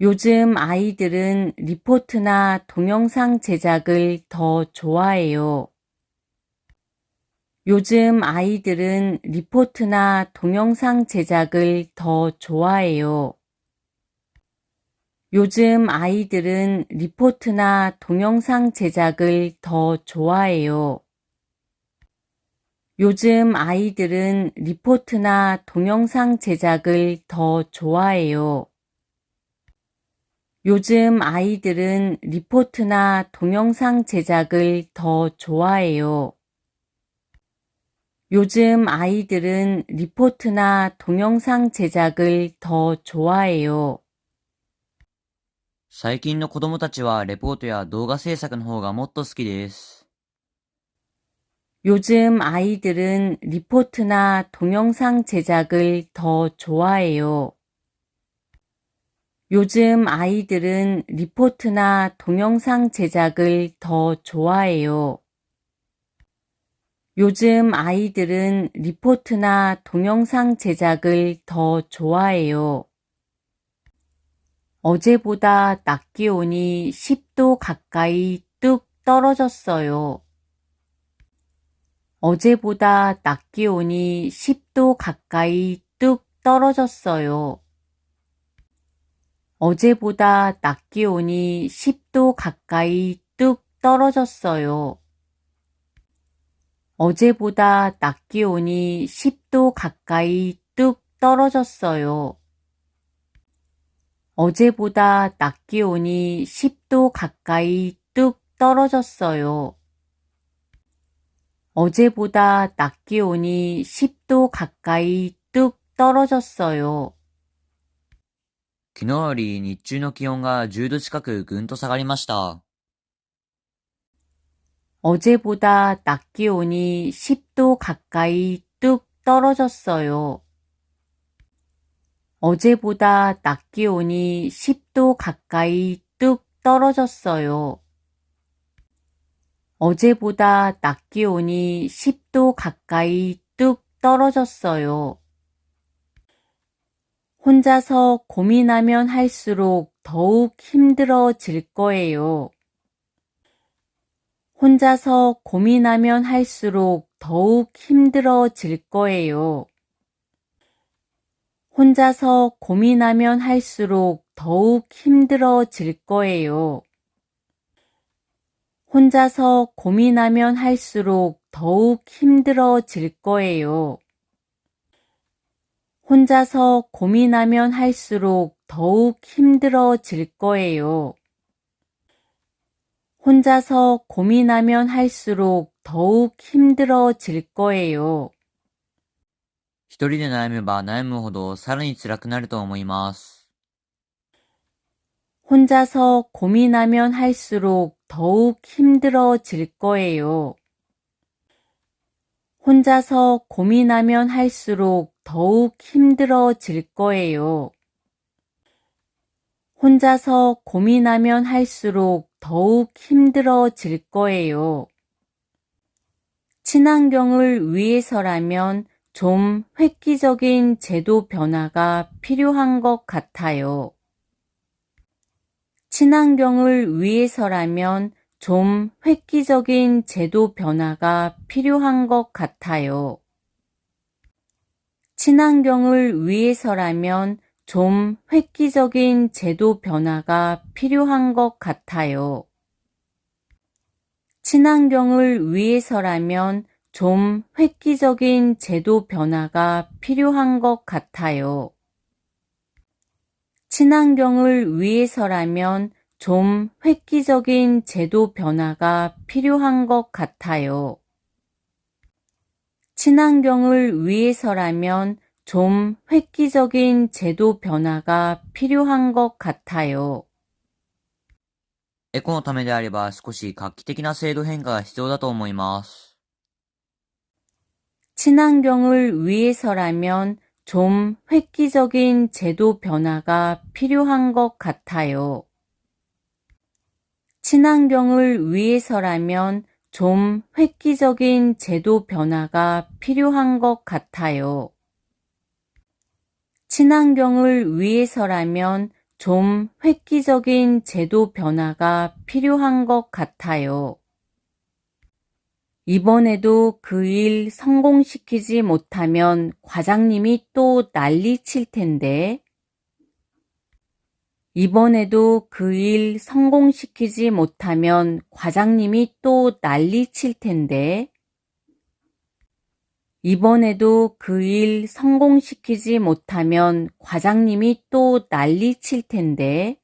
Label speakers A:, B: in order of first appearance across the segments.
A: 요즘 아이들은 리포트나 동영상 제작을 더 좋아해요. 요즘 아이들은 리포트나 동영상 제작을 더 좋아해요. 요즘 아이들은 리포트나 동영상 제작을 더 좋아해요. 요즘 아이들은 리포트나 동영상 제작을 더 좋아해요. 요즘 아이들은 리포트나 동영상 제작을 더 좋아해요. 요즘 아이들은 리포트나 동영상 제작을 더 좋아해요.
B: 最近の子供たちはレポートや動画制作の方がもっと好きです。
A: 요즘 아이들은 리포트나 동영상 제작을 더 좋아해요. 요즘 아이들은 리포트나 동영상 제작을 더 좋아해요. 요즘 아이들은 리포트나 동영상 제작을 더 좋아해요. 어제보다 낮 기온이 10도 가까이 뚝 떨어졌어요. 어제보다 낮 기온이 10도 가까이 뚝 떨어졌어요. 어제보다 낮 기온이 10도 가까이 뚝 떨어졌어요. 어제보다 낮 기온이 10도 가까이 뚝 떨어졌어요. 어제보다 낮 기온이 10도 가까이 뚝 떨어졌어요. 어제보다 낮 기온이 10도 가까이 뚝 떨어졌어요.
B: 昨日より日中の気温が10度近くぐんと下がりました。
A: 어제보다 낮 기온이 10도 가까이 뚝 떨어졌어요. 어제보다 낮 기온이 10도 가까이 뚝 떨어졌어요. 어제보다 낮 기온이 10도 가까이 뚝 떨어졌어요. 혼자서 고민하면 할수록 더욱 힘들어질 거예요. 혼자서 고민하면 할수록 더욱 힘들어질 거예요. 혼자서 고민하면 할수록 더욱 힘들어질 거예요. 혼자서 고민하면 할수록 더욱 힘들어질 거예요. 혼자서 고민하면 할수록 더욱 힘들어질 거예요. 혼자서 고민하면 할수록 더욱 힘들어질 거예요.
B: 一人で悩めば悩むほどさらに辛くなると思います。
A: 혼자서 고민하면 할수록 더욱 힘들어질 거예요. 혼자서 고민하면 할수록 더욱 힘들어질 거예요. 혼자서 고민하면 할수록 더욱 힘들어질 거예요. 친환경을 위해서라면 좀 획기적인 제도 변화가 필요한 것 같아요. 친환경을 위해서라면 좀 획기적인 제도 변화가 필요한 것 같아요. 친환경을 위해서라면 좀 획기적인 제도 변화가 필요한 것 같아요. 친환경을 위해서라면 좀 획기적인 제도 변화가 필요한 것 같아요. 친환경을 위해서라면 좀 획기적인 제도 변화가 필요한 것 같아요. 친환경을 위해서라면 좀 획기적인 제도 변화가 필요한 것 같아요.
B: エコのためであれば少し画期的な制度変化が必要だと思います。
A: 친환경을 위해서라면 좀 획기적인 제도 변화가 필요한 것 같아요. 친환경을 위해서라면 좀 획기적인 제도 변화가 필요한 것 같아요. 친환경을 위해서라면 좀 획기적인 제도 변화가 필요한 것 같아요. 이번에도 그 일 성공시키지 못하면 과장님이 또 난리칠 텐데. 이번에도 그 일 성공시키지 못하면 과장님이 또 난리칠 텐데. 이번에도 그 일 성공시키지 못하면 과장님이 또 난리칠 텐데.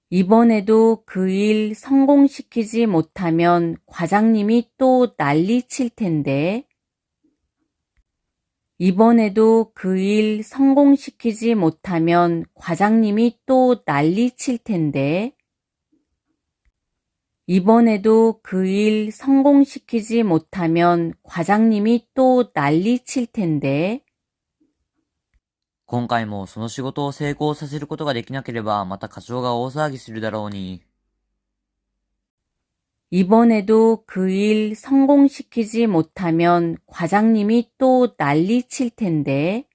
A: 이번에도 그 일 성공시키지 못하면 과장님이 또 난리칠 텐데. 이번에도 그 일 성공시키지 못하면 과장님이 또 난리칠 텐데. 이번에도 그 일 성공시키지 못하면 과장님이 또 난리칠 텐데.
B: 今回もその仕事を成功させることができなければ、また課長が大騒ぎするだろうに。
A: 이번에도 그 일 성공시키지 못하면 과장님이 또 난리칠 텐데.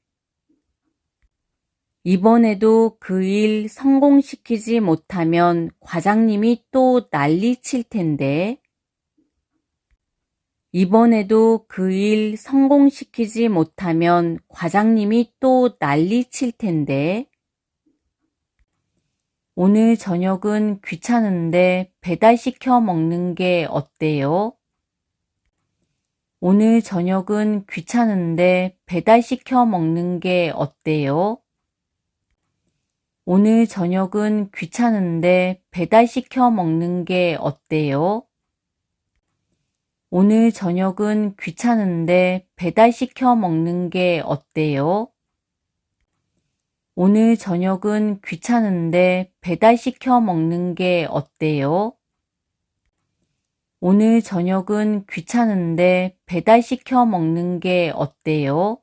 A: 이번에도 그 일 성공시키지 못하면 과장님이 또 난리칠 텐데. 이번에도 그 일 성공시키지 못하면 과장님이 또 난리칠 텐데. 오늘 저녁은 귀찮은데 배달시켜 먹는 게 어때요? 오늘 저녁은 귀찮은데 배달시켜 먹는 게 어때요? 오늘 저녁은 귀찮은데 배달시켜 먹는 게 어때요? 오늘 저녁은 귀찮은데 배달시켜 먹는 게 어때요? 오늘 저녁은 귀찮은데 배달시켜 먹는 게 어때요? 오늘 저녁은 귀찮은데 배달시켜 먹는 게 어때요?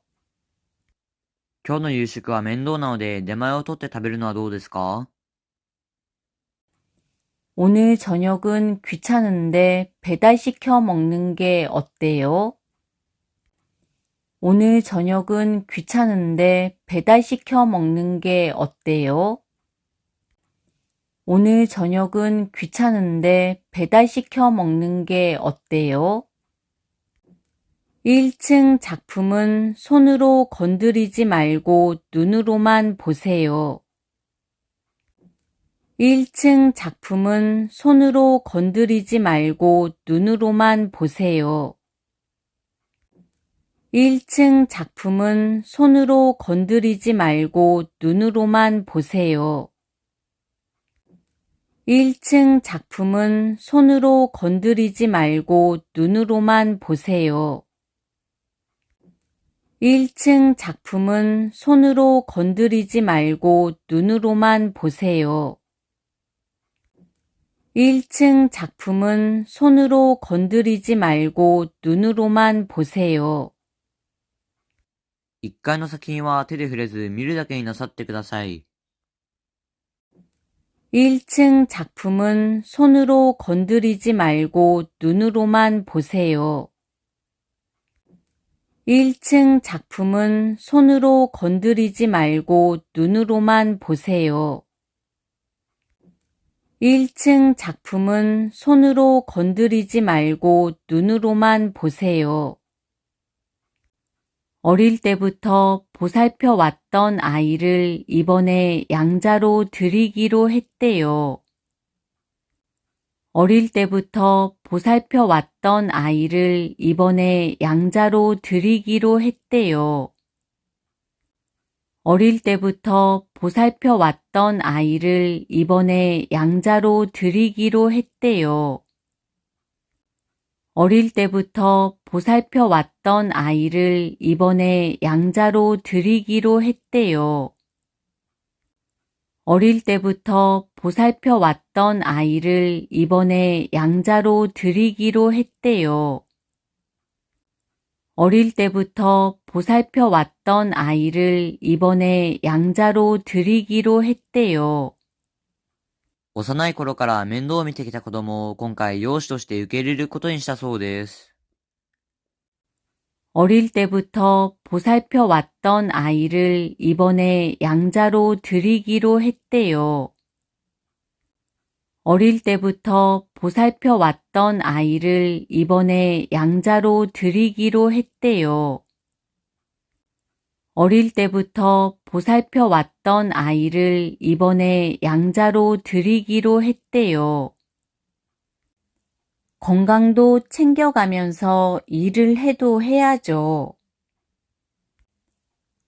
B: 今日の夕食は面倒なので出前を取って食べるのはどうですか？
A: 오늘 저녁은 귀찮은데 배달시켜 먹는 게 어때요? 오늘 저녁은 귀찮은데 배달시켜 먹는 게 어때요? 오늘 저녁은 귀찮은데 배달시켜 먹는 게 어때요? 1층 작품은 손으로 건드리지 말고 눈으로만 보세요. 1층 작품은 손으로 건드리지 말고 눈으로만 보세요. 1층 작품은 손으로 건드리지 말고 눈으로만 보세요. 1층 작품은 손으로 건드리지 말고 눈으로만 보세요. 1층 작품은 손으로 건드리지 말고 눈으로만 보세요. 1층 작품은 손으로 건드리지 말고 눈으로만 보세요.
B: 1階の作品は手で触れず見るだけになさってください。
A: 1층 작품은 손으로 건드리지 말고 눈으로만 보세요. 1층 작품은 손으로 건드리지 말고 눈으로만 보세요. 1층 작품은 손으로 건드리지 말고 눈으로만 보세요. 어릴 때부터 보살펴 왔던 아이를 이번에 양자로 드리기로 했대요. 어릴 때부터 보살펴 왔던 아이를 이번에 양자로 드리기로 했대요. 어릴 때부터 보살펴 왔던 아이를 이번에 양자로 드리기로 했대요. 어릴 때부터 보살펴 왔던 아이를 이번에 양자로 드리기로 했대요. 어릴 때부터 보살펴 왔던 아이를 이번에 양자로 드리기로 했대요. 어릴 때부터 보살펴 왔던 아이를 이번에 양자로 드리기로 했대요.
B: 幼い頃から面倒を見てきた子供を今回養子として受け入れることにしたそうです。
A: 어릴 때부터 보살펴 왔던 아이를 이번에 양자로 드리기로 했대요. 어릴 때부터 보살펴 왔던 아이를 이번에 양자로 드리기로 했대요. 어릴 때부터 보살펴 왔던 아이를 이번에 양자로 드리기로 했대요. 건강도 챙겨가면서 일을 해도 해야죠.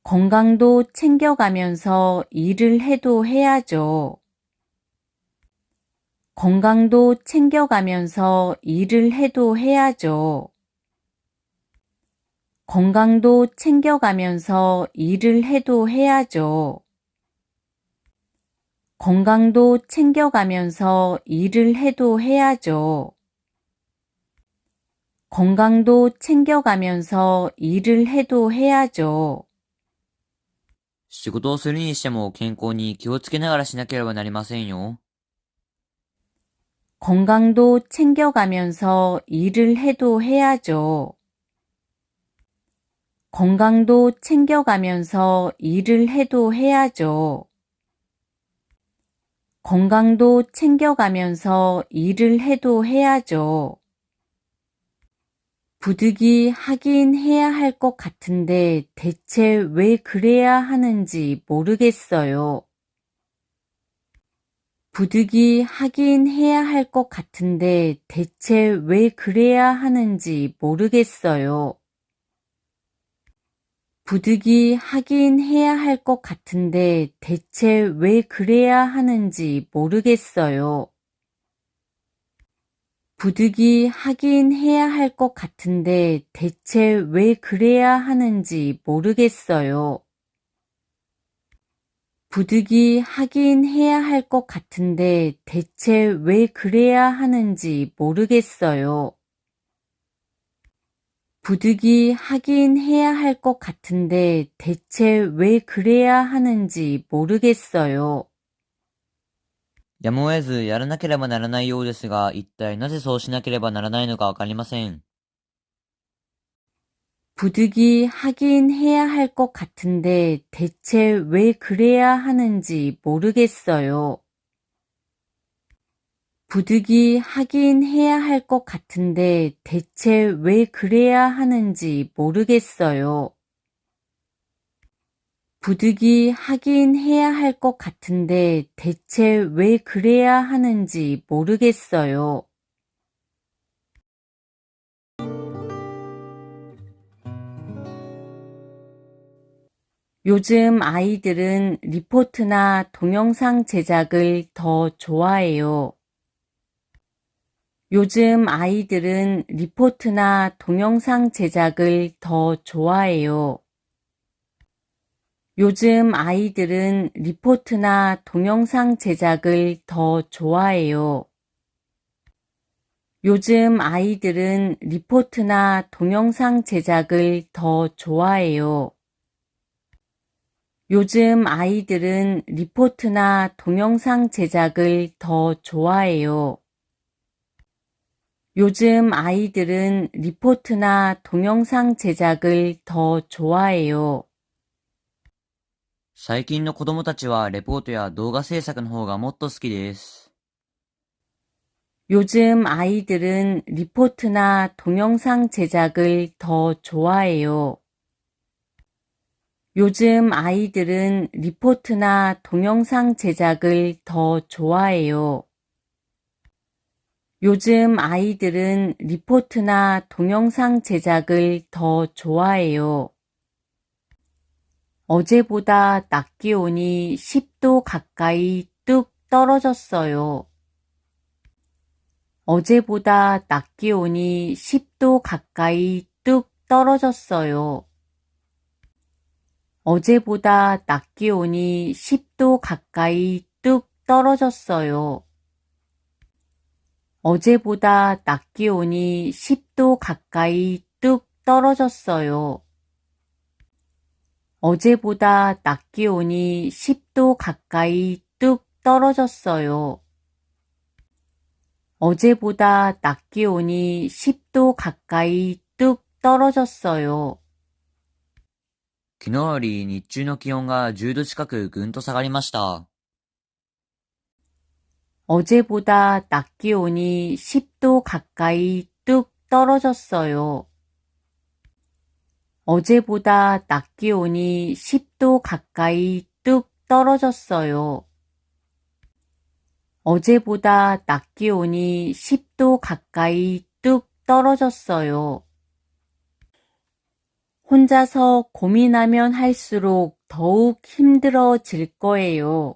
A: 건강도 챙겨가면서 일을 해도 해야죠. 건강도 챙겨가면서 일을 해도 해야죠. 건강도 챙겨가면서 일을 해도 해야죠. 건강도 챙겨가면서 일을 해도 해야죠. 건강도 챙겨가면서 일을 해도 해야죠.
B: 仕事をするにしても健康に気をつけながらしなければなりませんよ。
A: 건강도 챙겨가면서 일을 해도 해야죠. 건강도 챙겨가면서 일을 해도 해야죠. 건강도 챙겨가면서 일을 해도 해야죠. 부득이 하긴 해야 할 것 같은데 대체 왜 그래야 하는지 모르겠어요. 부득이 하긴 해야 할 것 같은데 대체 왜 그래야 하는지 모르겠어요. 부득이 하긴 해야 할 것 같은데 대체 왜 그래야 하는지 모르겠어요. 부득이 하긴 해야 할 것 같은데 대체 왜 그래야 하는지 모르겠어요. 부득이 하긴 해야 할 것 같은데 대체 왜 그래야 하는지 모르겠어요. 부득이 하긴 해야 할 것 같은데 대체 왜 그래야 하는지 모르겠어요.
B: やむを得ずやらなければならないようですが、一体なぜそうしなければならないのかわかりません。
A: 부득이 하긴 해야 할 것 같은데 대체 왜 그래야 하는지 모르겠어요. 부득이 하긴 해야 할 것 같은데 대체 왜 그래야 하는지 모르겠어요. 부득이 하긴 해야 할 것 같은데 대체 왜 그래야 하는지 모르겠어요. 요즘 아이들은 리포트나 동영상 제작을 더 좋아해요. 요즘 아이들은 리포트나 동영상 제작을 더 좋아해요. 요즘 아이들은 리포트나 동영상 제작을 더 좋아해요. 요즘 아이들은 리포트나 동영상 제작을 더 좋아해요. 요즘 아이들은 리포트나 동영상 제작을 더 좋아해요. 요즘 아이들은 리포트나 동영상 제작을 더 좋아해요.
B: 最近の子供たちはレポートや動画制作の方がもっと好きです。
A: 요즘 아이들은 리포트나 동영상 제작을 더 좋아해요. 요즘 아이들은 리포트나 동영상 제작을 더 좋아해요. 요즘 아이들은 리포트나 동영상 제작을 더 좋아해요. 어제보다 낮 기온이 10도 가까이 뚝 떨어졌어요. 어제보다 낮 기온이 10도 가까이 뚝 떨어졌어요. 어제보다 낮 기온이 10도 가까이 뚝 떨어졌어요. 어제보다 낮 기온이 10도 가까이 뚝 떨어졌어요. 어제보다 낮 기온이 10도 가까이 뚝 떨어졌어요. 어제보다 낮 기온이 10도 가까이 뚝 떨어졌어요.
B: 昨日より日中の気温が10度近くぐんと下がりました。
A: 어제보다 낮 기온이 10도 가까이 뚝 떨어졌어요. 어제보다 낮 기온이 10도 가까이 뚝 떨어졌어요. 어제보다 낮 기온이 10도 가까이 뚝 떨어졌어요. 혼자서 고민하면 할수록 더욱 힘들어질 거예요.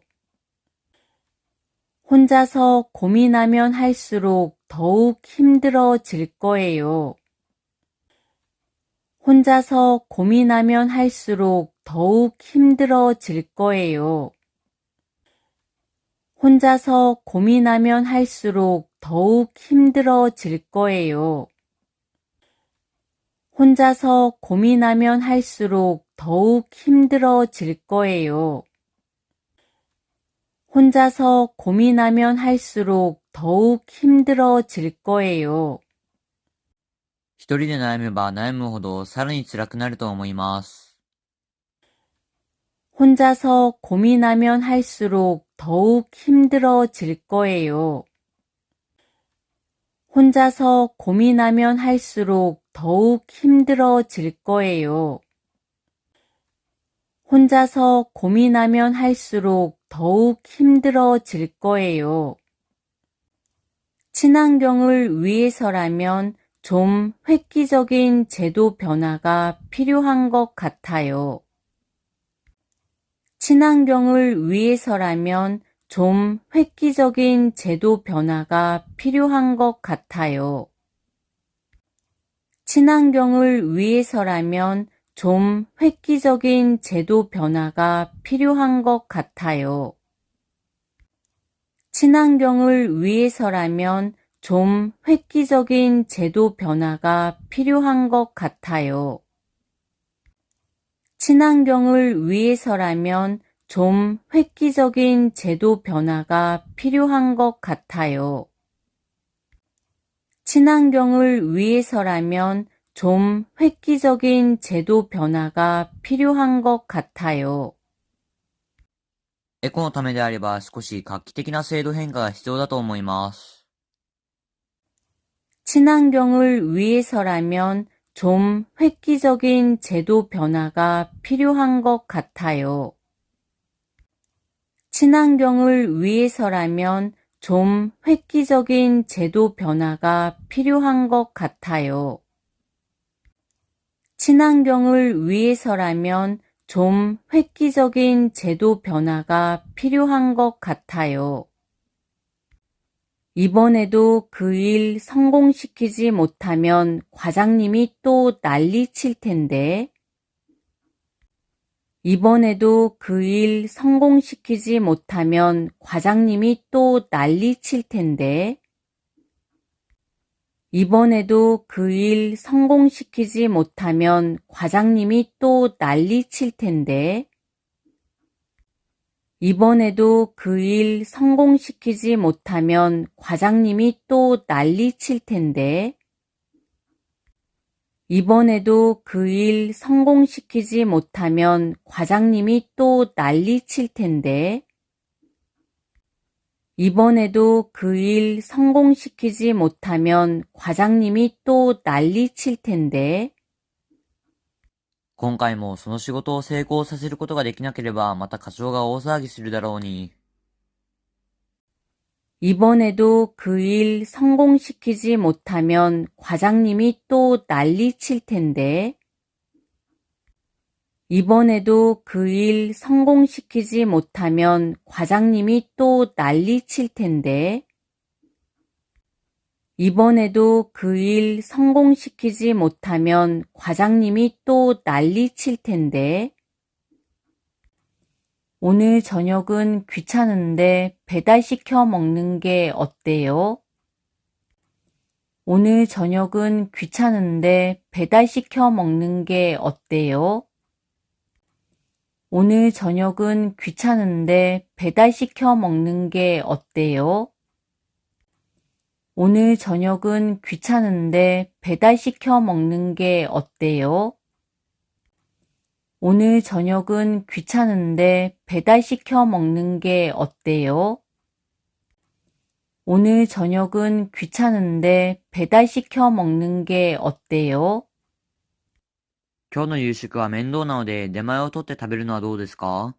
A: 혼자서 고민하면 할수록 더욱 힘들어질 거예요. 혼자서 고민하면 할수록 더욱 힘들어질 거예요. 혼자서 고민하면 할수록 더욱 힘들어질 거예요. 혼자서 고민하면 할수록 더욱 힘들어질 거예요. 혼자서 고민하면 할수록 더욱 힘들어질 거예요.
B: 一人で悩めば悩むほどさらに辛くなると思います。
A: 혼자서 고민하면 할수록 더욱 힘들어질 거예요. 혼자서 고민하면 할수록 더욱 힘들어질 거예요. 혼자서 고민하면 할수록 더욱 힘들어질 거예요. 친환경을 위해서라면 좀 획기적인 제도 변화가 필요한 것 같아요. 친환경을 위해서라면 좀 획기적인 제도 변화가 필요한 것 같아요. 친환경을 위해서라면 좀 획기적인 제도 변화가 필요한 것 같아요. 친환경을 위해서라면 좀 획기적인 제도 변화가 필요한 것 같아요. 친환경을 위해서라면 좀 획기적인 제도 변화가 필요한 것 같아요. 친환경을 위해서라면 좀 획기적인 제도 변화가 필요한 것 같아요.
B: エコのためであれば少し画期的な制度変化が必要だと思います。
A: 친환경을 위해서라면 좀 획기적인 제도 변화가 필요한 것 같아요. 친환경을 위해서라면 좀 획기적인 제도 변화가 필요한 것 같아요. 친환경을 위해서라면 좀 획기적인 제도 변화가 필요한 것 같아요. 이번에도 그 일 성공시키지 못하면 과장님이 또 난리칠 텐데. 이번에도 그 일 성공시키지 못하면 과장님이 또 난리칠 텐데. 이번에도 그 일 성공시키지 못하면 과장님이 또 난리칠 텐데. 이번에도 그 일 성공시키지 못하면 과장님이 또 난리칠 텐데. 이번에도 그 일 성공시키지 못하면 과장님이 또 난리칠 텐데. 이번에도 그 일 성공시키지 못하면 과장님이 또 난리칠 텐데.
B: 今回もその仕事を成功させることができなければまた課長が大騒ぎするだろうに。
A: 이번에도 그 일 성공시키지 못하면 과장님이 또 난리칠 텐데. 이번에도 그 일 성공시키지 못하면 과장님이 또 난리칠 텐데. 이번에도 그 일 성공시키지 못하면 과장님이 또 난리칠 텐데. 오늘 저녁은 귀찮은데 배달시켜 먹는 게 어때요? 오늘 저녁은 귀찮은데 배달시켜 먹는 게 어때요? 오늘 저녁은 귀찮은데 배달시켜 먹는 게 어때요? 오늘 저녁은 귀찮은데 배달시켜 먹는 게 어때요? 오늘 저녁은 귀찮은데 배달시켜 먹는 게 어때요? 오늘 저녁은 귀찮은데 배달시켜 먹는 게 어때요?
B: 今日の夕食は面倒なので出前を取って食べるのはどうですか？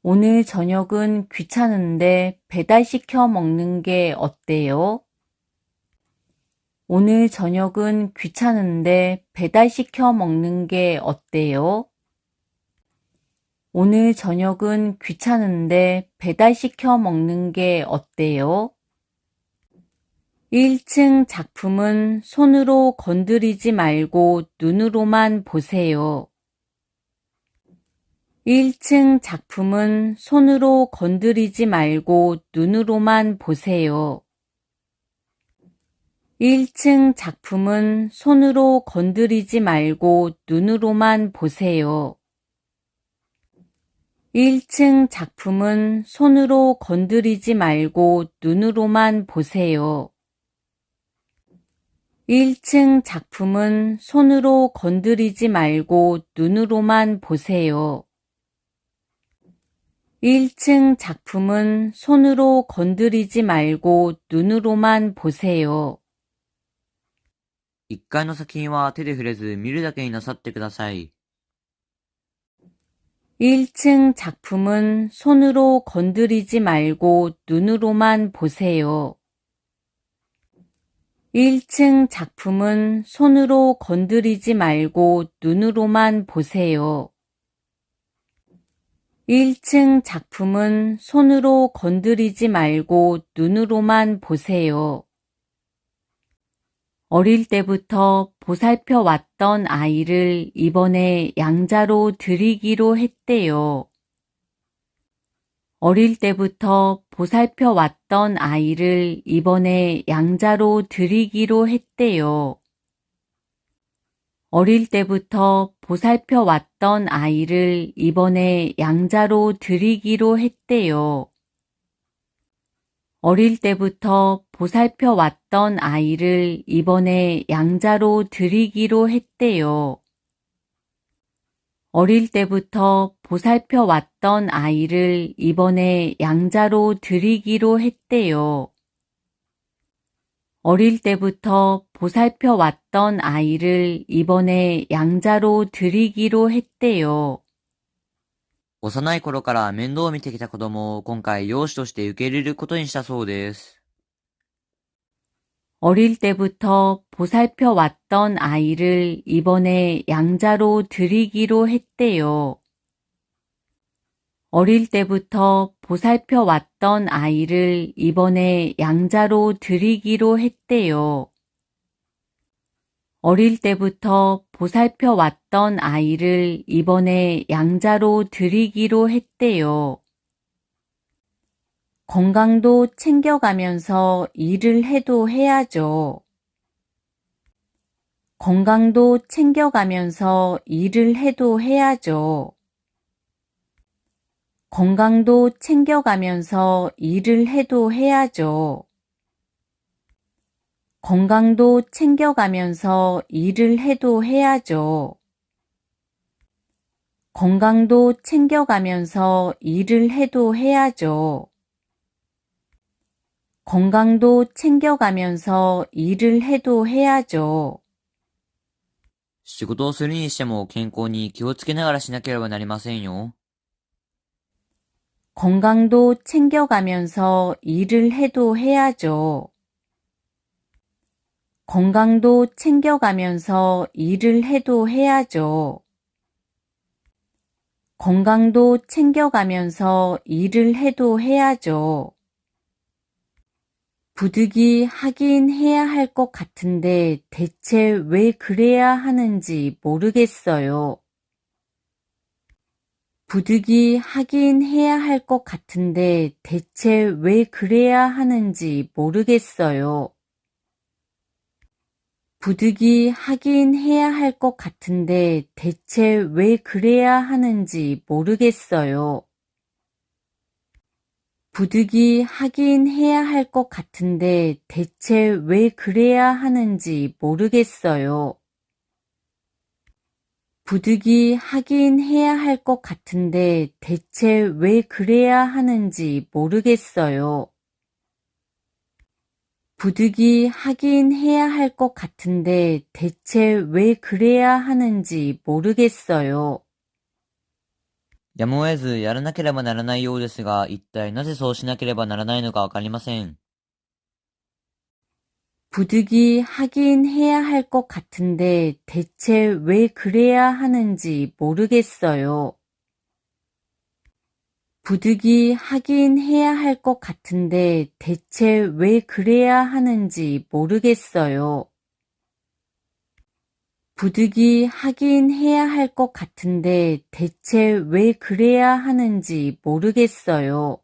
A: 오늘 저녁은 귀찮은데 배달시켜 먹는 게 어때요? 오늘 저녁은 귀찮은데 배달시켜 먹는 게 어때요? 오늘 저녁은 귀찮은데 배달시켜 먹는 게 어때요? 1층 작품은 손으로 건드리지 말고 눈으로만 보세요. 1층 작품은 손으로 건드리지 말고 눈으로만 보세요. 1층 작품은 손으로 건드리지 말고 눈으로만 보세요. 1층 작품은 손으로 건드리지 말고 눈으로만 보세요. 1층 작품은 손으로 건드리지 말고 눈으로만 보세요. 1층 작품은 손으로 건드리지 말고 눈으로만 보세요.
B: 1階の作品は手で触れず見るだけになさってください。
A: 1층 작품은 손으로 건드리지 말고 눈으로만 보세요. 1층 작품은 손으로 건드리지 말고 눈으로만 보세요. 1층 작품은 손으로 건드리지 말고 눈으로만 보세요. 어릴 때부터 보살펴 왔던 아이를 이번에 양자로 드리기로 했대요. 어릴 때부터 보살펴 왔던 아이를 이번에 양자로 드리기로 했대요. 어릴 때부터 보살펴 왔던 아이를 이번에 양자로 드리기로 했대요. 어릴 때부터 보살펴 왔던 아이를 이번에 양자로 드리기로 했대요. 어릴 때부터 보살펴 왔던 아이를 이번에 양자로 드리기로 했대요. 어릴 때부터 보살펴 왔던 아이를 이번에 양자로 드리기로 했대요.
B: 幼い頃から面倒を見てきた子供を今回養子として受け入れることにしたそうです。
A: 어릴 때부터 보살펴 왔던 아이를 이번에 양자로 드리기로 했대요. 어릴 때부터 보살펴 왔던 아이를 이번에 양자로 드리기로 했대요. 어릴 때부터 보살펴 왔던 아이를 이번에 양자로 드리기로 했대요. 건강도 챙겨가면서 일을 해도 해야죠. 건강도 챙겨가면서 일을 해도 해야죠. 건강도 챙겨가면서 일을 해도 해야죠. 건강도 챙겨가면서 일을 해도 해야죠. 건강도 챙겨가면서 일을 해도 해야죠. 건강도 챙겨가면서 일을 해도 해야죠.
B: 仕事をするにしても健康に気をつけながらしなければなりませんよ。
A: 건강도 챙겨가면서 일을 해도 해야죠. 건강도 챙겨가면서 일을 해도 해야죠. 건강도 챙겨가면서 일을 해도 해야죠. 부득이 하긴 해야 할 것 같은데 대체 왜 그래야 하는지 모르겠어요. 부득이 하긴 해야 할 것 같은데 대체 왜 그래야 하는지 모르겠어요. 부득이 하긴 해야 할 것 같은데 대체 왜 그래야 하는지 모르겠어요. 부득이 하긴 해야 할 것 같은데 대체 왜 그래야 하는지 모르겠어요. 부득이 하긴 해야 할 것 같은데 대체 왜 그래야 하는지 모르겠어요. 부득이 하긴 해야 할 것 같은데 대체 왜 그래야 하는지 모르겠어요.
B: やむを得ずやらなければならないようですが、一体なぜそうしなければならないのかわかりません。
A: 부득이 하긴 해야 할 것 같은데 대체 왜 그래야 하는지 모르겠어요. 부득이 하긴 해야 할 것 같은데 대체 왜 그래야 하는지 모르겠어요. 부득이 하긴 해야 할 것 같은데 대체 왜 그래야 하는지 모르겠어요.